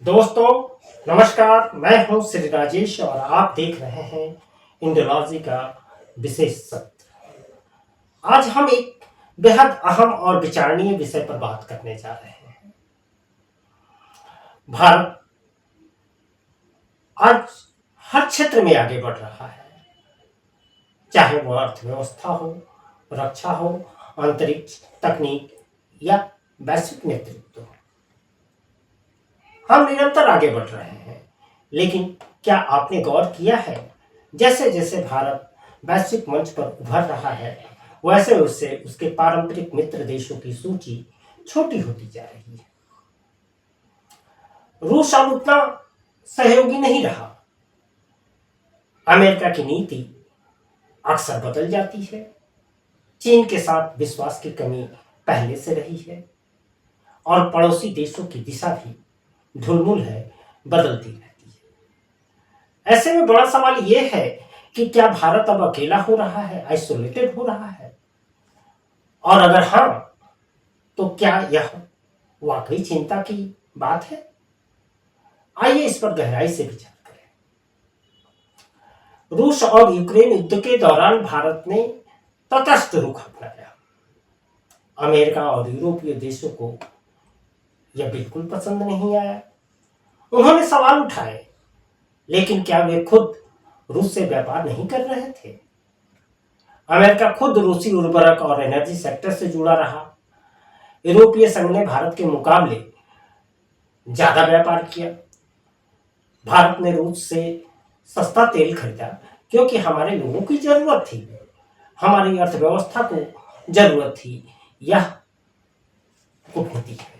दोस्तों नमस्कार। मैं हूं श्री राजेश और आप देख रहे हैं इंडोलॉजी का विशेष सत्र। आज हम एक बेहद अहम और विचारणीय विषय पर बात करने जा रहे हैं। भारत आज हर क्षेत्र में आगे बढ़ रहा है, चाहे वह अर्थव्यवस्था हो, रक्षा हो, अंतरिक्ष, तकनीक या वैश्विक नेतृत्व हो। हम निरंतर आगे बढ़ रहे हैं, लेकिन क्या आपने गौर किया है, जैसे जैसे भारत वैश्विक मंच पर उभर रहा है, वैसे वैसे उसके पारंपरिक मित्र देशों की सूची छोटी होती जा रही है। रूस अब उतना सहयोगी नहीं रहा। अमेरिका की नीति अक्सर बदल जाती है। चीन के साथ विश्वास की कमी पहले से रही है और पड़ोसी देशों की दिशा भी ढुलमुल है, बदलती रहती है। ऐसे में बड़ा सवाल यह है कि क्या भारत अब अकेला हो रहा है, आइसोलेटेड हो रहा है? और अगर हाँ, तो क्या यह वाकई चिंता की बात है? आइए इस पर गहराई से विचार करें। रूस और यूक्रेन युद्ध के दौरान भारत ने तटस्थ रुख अपनाया। अमेरिका और यूरोपीय देशों को यह बिल्कुल पसंद नहीं आया। उन्होंने सवाल उठाए, लेकिन क्या वे खुद रूस से व्यापार नहीं कर रहे थे? अमेरिका खुद रूसी उर्वरक और एनर्जी सेक्टर से जुड़ा रहा। यूरोपीय संघ ने भारत के मुकाबले ज्यादा व्यापार किया। भारत ने रूस से सस्ता तेल खरीदा क्योंकि हमारे लोगों की जरूरत थी, हमारी अर्थव्यवस्था को जरूरत थी। यह कूटनीति है।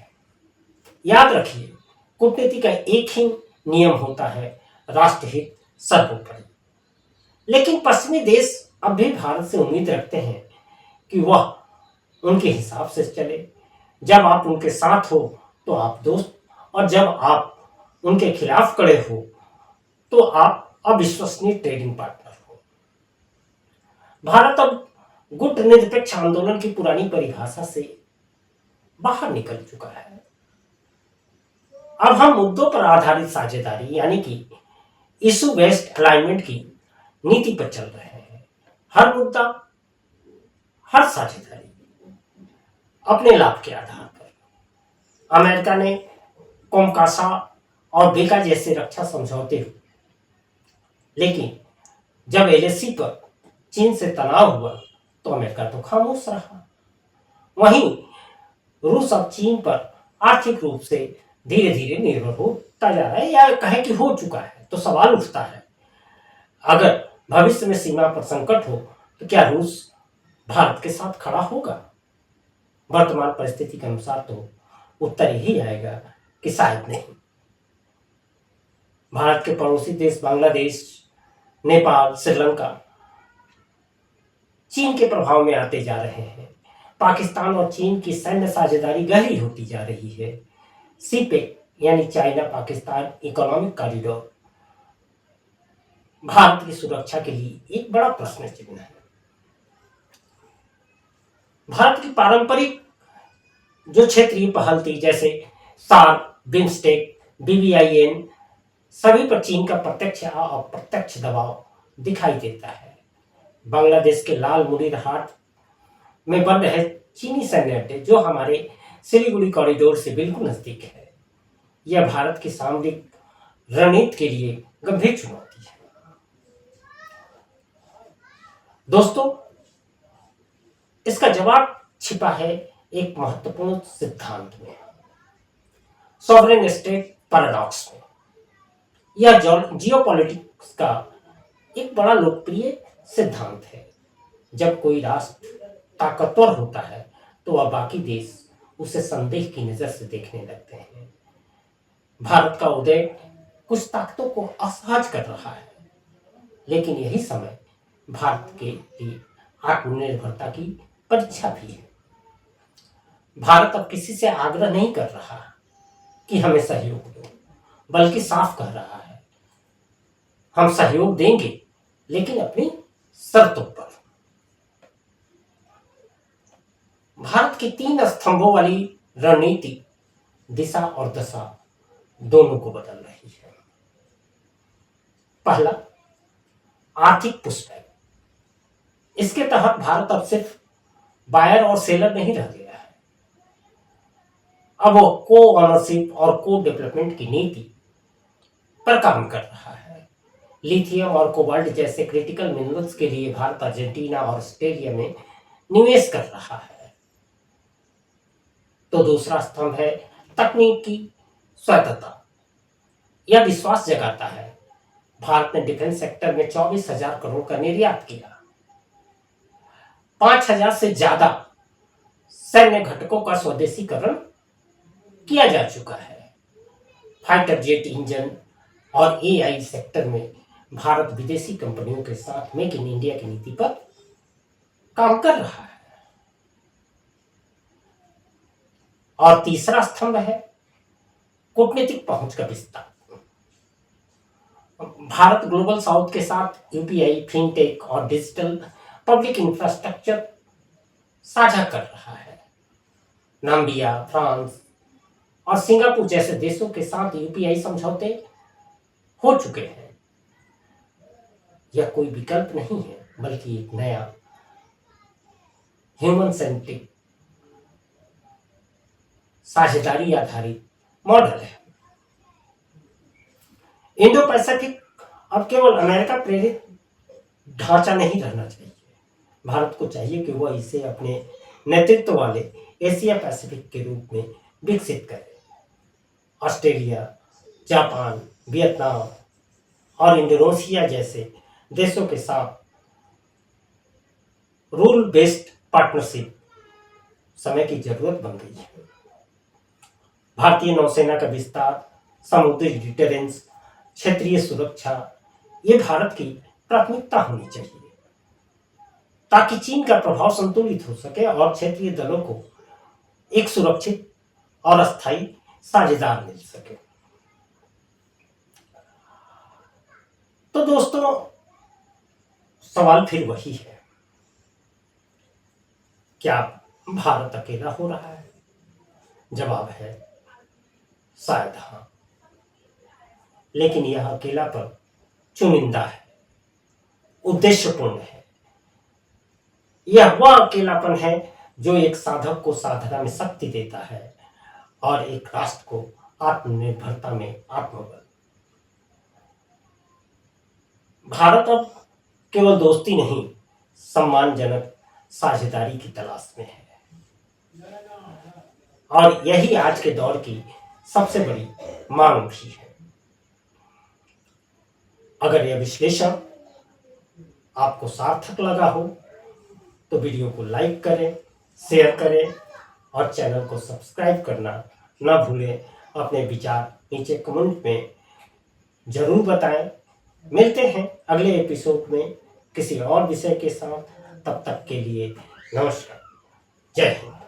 याद रखिए, कूटनीति का एक ही नियम होता है, राष्ट्रहित सर्वोपरि। लेकिन पश्चिमी देश अब भी भारत से उम्मीद रखते हैं कि वह उनके हिसाब से चले। जब आप उनके साथ हो तो आप दोस्त, और जब आप उनके खिलाफ खड़े हो तो आप अविश्वसनीय ट्रेडिंग पार्टनर हो। भारत अब गुट निरपेक्ष आंदोलन की पुरानी परिभाषा से बाहर निकल चुका है। अब हम मुद्दों पर आधारित साझेदारी यानी कि इशू बेस्ड अलाइनमेंट की नीति पर चल रहे हैं। हर मुद्दा, हर साझेदारी अपने लाभ के आधार पर। अमेरिका ने कोमकासा और बेका जैसे रक्षा समझौते हुए, लेकिन जब एलएसी पर चीन से तनाव हुआ तो अमेरिका तो खामोश रहा। वहीं रूस अब चीन पर आर्थिक रूप से धीरे धीरे निर्भर होता जा रहा है, या कहे कि हो चुका है। तो सवाल उठता है, अगर भविष्य में सीमा पर संकट हो तो क्या रूस भारत के साथ खड़ा होगा? वर्तमान परिस्थिति के अनुसार तो उत्तर यही आएगा कि शायद नहीं। भारत के पड़ोसी देश बांग्लादेश, नेपाल, श्रीलंका चीन के प्रभाव में आते जा रहे हैं। पाकिस्तान और चीन की सैन्य साझेदारी गहरी होती जा रही है। सीपेक यानी China Pakistan economic corridor Bharat की सुरक्षा के लिए एक बड़ा प्रश्न चिन्ह है। भारत की पारंपरिक जो क्षेत्रीय पहल थी, जैसे सार्क, बिम्स्टेक, बीबीआईएन, सभी पर चीन का प्रत्यक्ष या अप्रत्यक्ष दबाव दिखाई देता है। बांग्लादेश के लाल मुरीर हाट में बन रहे चीनी सैन्य अड्डे, जो हमारे सिलीगुड़ी कॉरिडोर से बिल्कुल नजदीक है, यह भारत की सामरिक रणनीति के लिए गंभीर चुनौती है। दोस्तों, इसका जवाब छिपा है एक महत्वपूर्ण सिद्धांत में, सॉवरेन स्टेट पैराडॉक्स में। यह जियोपॉलिटिक्स का एक बड़ा लोकप्रिय सिद्धांत है। जब कोई राष्ट्र ताकतवर होता है तो वह बाकी देश उसे संदेह की नजर से देखने लगते हैं। भारत का उदय कुछ ताकतों को असहज कर रहा है, लेकिन यही समय भारत के लिए आत्मनिर्भरता की परीक्षा भी है। भारत अब किसी से आग्रह नहीं कर रहा कि हमें सहयोग दो, बल्कि साफ कह रहा है, हम सहयोग देंगे लेकिन अपनी शर्तों पर। भारत की 3 स्तंभों वाली रणनीति, दिशा और दशा, दोनों को बदल रही है। पहला, आर्थिक पुशबैक। इसके तहत भारत अब सिर्फ बायर और सेलर नहीं रह गया है, अब वो को ऑनरशिप और को डेवलपमेंट की नीति पर काम कर रहा है। लिथियम और कोबाल्ट जैसे क्रिटिकल मिनरल्स के लिए भारत अर्जेंटीना और ऑस्ट्रेलिया में निवेश कर रहा है। तो दूसरा स्तंभ है तकनीकी स्वायत्तता। यह विश्वास जगाता है, भारत ने डिफेंस सेक्टर में 24,000 करोड़ का निर्यात किया, 5,000 से ज्यादा सैन्य घटकों का स्वदेशीकरण किया जा चुका है। फाइटर जेट इंजन और एआई सेक्टर में भारत विदेशी कंपनियों के साथ मेक इन इंडिया की नीति पर काम कर रहा है। और तीसरा स्तंभ है कूटनीतिक पहुंच का विस्तार। भारत ग्लोबल साउथ के साथ यूपीआई, फिनटेक और डिजिटल पब्लिक इंफ्रास्ट्रक्चर साझा कर रहा है। नाम्बिया, फ्रांस और सिंगापुर जैसे देशों के साथ यूपीआई समझौते हो चुके हैं। यह कोई विकल्प नहीं है, बल्कि एक नया ह्यूमन सेंट्रिक साझेदारी आधारित मॉडल है। इंडो पैसिफिक अब केवल अमेरिका प्रेरित ढांचा नहीं रहना चाहिए। भारत को चाहिए कि वह इसे अपने नेतृत्व वाले एशिया पैसिफिक के रूप में विकसित करे। ऑस्ट्रेलिया, जापान, वियतनाम और इंडोनेशिया जैसे देशों के साथ रूल बेस्ड पार्टनरशिप समय की जरूरत बन गई है। भारतीय नौसेना का विस्तार, समुद्री डिटेरेंस, क्षेत्रीय सुरक्षा, ये भारत की प्राथमिकता होनी चाहिए, ताकि चीन का प्रभाव संतुलित हो सके और क्षेत्रीय दलों को एक सुरक्षित और अस्थायी साझेदार मिल सके। तो दोस्तों, सवाल फिर वही है, क्या भारत अकेला हो रहा है? जवाब है शायद हाँ, लेकिन यह अकेलापन चुनिंदा है, उद्देश्यपूर्ण है। यह वह अकेलापन है जो एक साधक को साधना में शक्ति देता है और एक राष्ट्र को आत्मनिर्भरता में आत्मबल। भारत अब केवल दोस्ती नहीं, सम्मानजनक साझेदारी की तलाश में है, और यही आज के दौर की सबसे बड़ी मांग भी है। अगर यह विश्लेषण आपको सार्थक लगा हो तो वीडियो को लाइक करें, शेयर करें और चैनल को सब्सक्राइब करना न भूलें। अपने विचार नीचे कमेंट में जरूर बताएं। मिलते हैं अगले एपिसोड में किसी और विषय के साथ। तब तक के लिए नमस्कार, जय हिंद।